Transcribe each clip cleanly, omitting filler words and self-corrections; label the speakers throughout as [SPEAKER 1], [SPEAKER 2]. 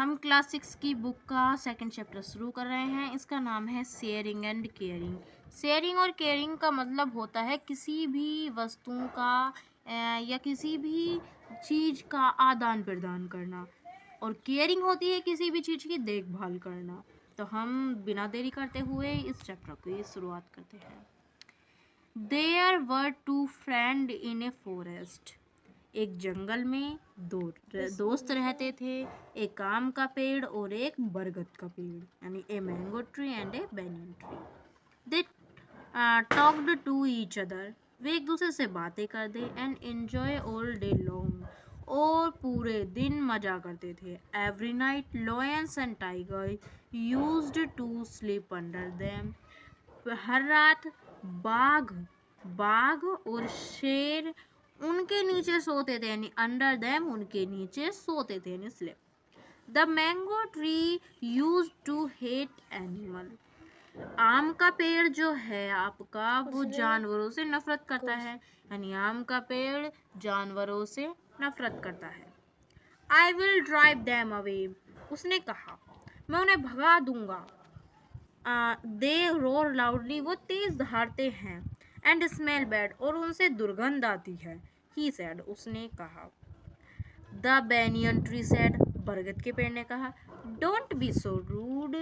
[SPEAKER 1] हम क्लास 6 की बुक का सेकंड चैप्टर शुरू कर रहे हैं। इसका नाम है शेयरिंग एंड केयरिंग। शेयरिंग और केयरिंग का मतलब होता है किसी भी वस्तुओं का या किसी भी चीज़ का आदान प्रदान करना, और केयरिंग होती है किसी भी चीज़ की देखभाल करना। तो हम बिना देरी करते हुए इस चैप्टर की शुरुआत करते हैं। There were two friends in a forest. एक जंगल में दो दोस्त रहते थे, एक आम का पेड़ और एक बरगद का पेड़, यानी a mango tree and a banyan tree. They talked to each other. वे एक दूसरे से बातें करते and enjoy all day long, और पूरे दिन मजा करते थे। Every night lions and tiger used to sleep under them. हर रात बाघ बाघ और शेर उनके नीचे सोते थे, यानी अंडर देम, उनके नीचे सोते थे, यानी slept. The mango tree use to hate animal. आम का पेड़ जो है आपका, वो जानवरों से नफरत करता है, यानी आम का पेड़ जानवरों से नफरत करता है। I will drive them away, उसने कहा, मैं उन्हें भगा दूंगा। दे रोर लाउडली, वो तेज दहाड़ते हैं। एंड स्मेल बैड, और उनसे दुर्गंध आती है। ही सेड, उसने कहा। द बैनियन ट्री सेड, बरगद के पेड़ ने कहा। डोंट बी सो रूड,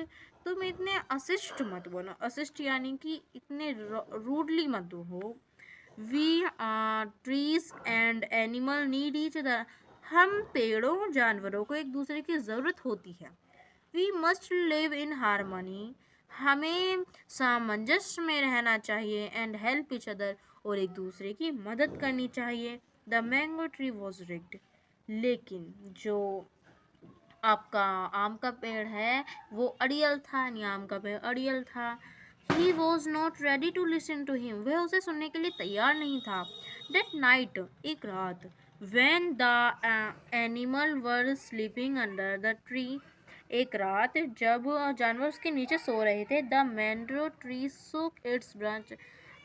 [SPEAKER 1] तुम इतने अशिष्ट मत बनो। अशिष्ट यानी कि इतने रूडली मत हो। We trees and animal need each other, हम पेड़ों जानवरों को एक दूसरे की ज़रूरत होती है। We must live in harmony, हमें सामंजस्य में रहना चाहिए। एंड हेल्प ईच अदर, और एक दूसरे की मदद करनी चाहिए। The mango tree was rigged, लेकिन जो आपका आम का पेड़ है वो अड़ियल था, यानी आम का पेड़ अड़ियल था। He was not ready to listen to him, वह उसे सुनने के लिए तैयार नहीं था। That night, एक रात, when the animal were sleeping under the tree, एक रात जब जानवर उसके नीचे सो रहे थे, the mango tree shook its branch,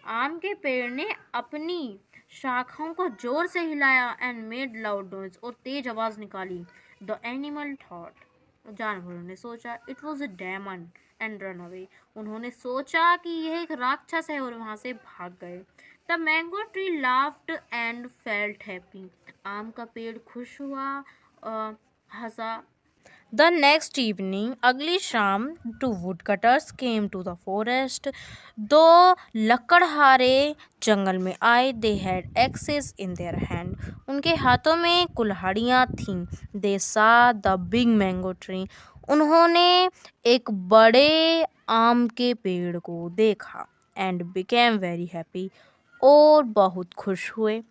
[SPEAKER 1] आम के पेड़ ने अपनी शाखाओं को जोर से हिलाया। एंड मेड लाउड नॉइज, और तेज आवाज निकाली। द एनिमल थॉट, जानवरों ने सोचा, it was a demon and run away, उन्होंने सोचा कि यह एक राक्षस है, और वहां से भाग गए। The mango tree laughed and felt happy, आम का पेड़ खुश हुआ, हंसा। द नेक्स्ट इवनिंग, अगली शाम, two wood cutters came to the forest, दो लकड़हारे जंगल में आए। They had axes in their hand, उनके हाथों में कुल्हाड़ियाँ थीं। दे सा द बिग मैंगो ट्री, उन्होंने एक बड़े आम के पेड़ को देखा। एंड बिकेम वेरी हैप्पी, और बहुत खुश हुए।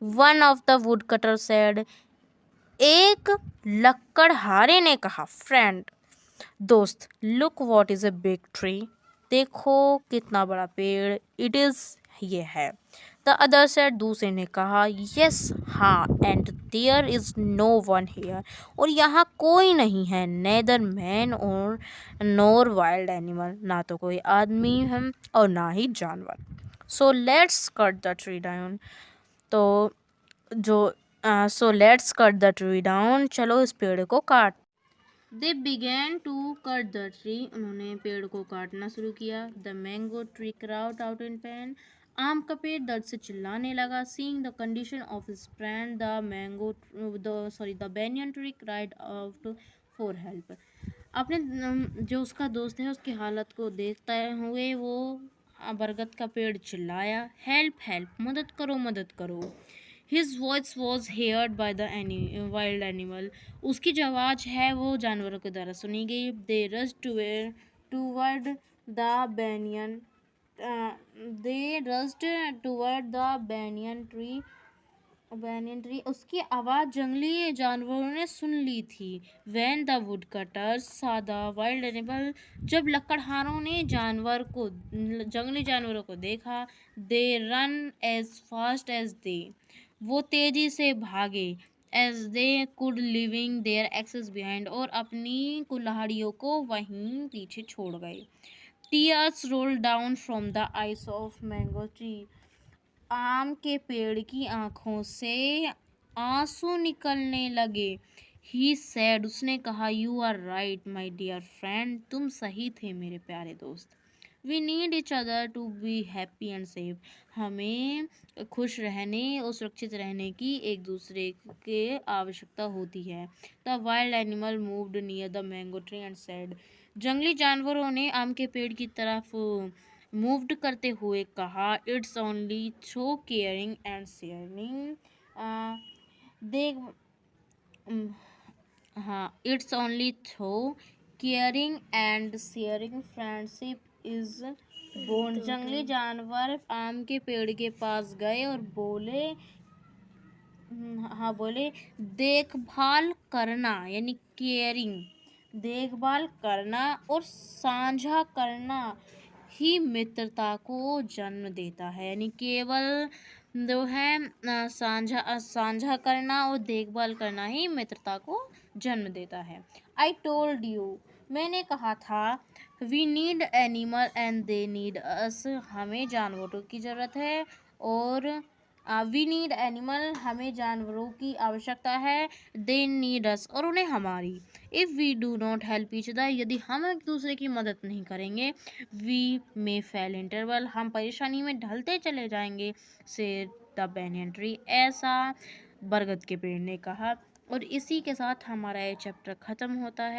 [SPEAKER 1] One of the wood cutter said, एक लकड़हारे ने कहा, फ्रेंड, दोस्त, look what is a big tree, देखो कितना बड़ा पेड़, इट इज, ये है। द अदर सेड, दूसरे ने कहा, यस, हाँ, and there is no one here, और यहाँ कोई नहीं है। नेदर मैन और नोर वाइल्ड एनिमल, ना तो कोई आदमी है और ना ही जानवर। So let's cut the tree down, तो so let's cut the tree down, चलो इस पेड़ को काट। They began to cut the tree, उन्होंने पेड़ को काटना शुरू किया। The mango tree cried out in pain, आम का पेड़ दर्द से चिल्लाने लगा। Seeing the condition of his friend, the banyan tree cried out for help, अपने जो उसका दोस्त है उसकी हालत को देखते हुए वो बरगद का पेड़ चिल्लाया, हेल्प हेल्प, मदद करो मदद करो। His voice was heard by the wild animal, उसकी जो आवाज़ है वो जानवरों के द्वारा सुनी गई। They rushed toward the banyan, they rushed toward the banyan tree, उसकी आवाज़ जंगली जानवरों ने सुन ली थी। When the woodcutters saw the wild animal, जब लकड़हारों ने जंगली जानवरों को देखा, they run as fast as they, वो तेजी से भागे। As they could leaving their axes behind, और अपनी कुल्हाड़ियों को वहीं पीछे छोड़ गए। Tears roll down from the eyes of mango tree, आम के पेड़ की आंखों से आंसू निकलने लगे। ही सैड, उसने कहा, you are right my dear friend, तुम सही थे मेरे प्यारे दोस्त। We need each other to be happy and safe, हमें खुश रहने और सुरक्षित रहने की एक दूसरे के आवश्यकता होती है। The wild animal moved near the mango tree and said, जंगली जानवरों ने आम के पेड़ की तरफ मूव्ड करते हुए कहा, it's only through caring and sharing, देख हाँ, it's only through caring and sharing friendship is born. जंगली जानवर आम के पेड़ के पास गए और बोले, हाँ बोले, देखभाल करना यानी केयरिंग, देखभाल करना और साझा करना ही मित्रता को जन्म देता है। यानी केवल जो है साझा करना और देखभाल करना ही मित्रता को जन्म देता है। आई टोल्ड यू, मैंने कहा था, we need animal and they need us, हमें जानवरों की ज़रूरत है और वी नीड एनिमल, हमें जानवरों की आवश्यकता है, दे नीड अस, और उन्हें हमारी। If we do not help each other, यदि हम एक दूसरे की मदद नहीं करेंगे, वी मे फेल इंटरवल, हम परेशानी में ढलते चले जाएंगे, से द बैनियन ट्री, ऐसा बरगद के पेड़ ने कहा। और इसी के साथ हमारा ये चैप्टर ख़त्म होता है।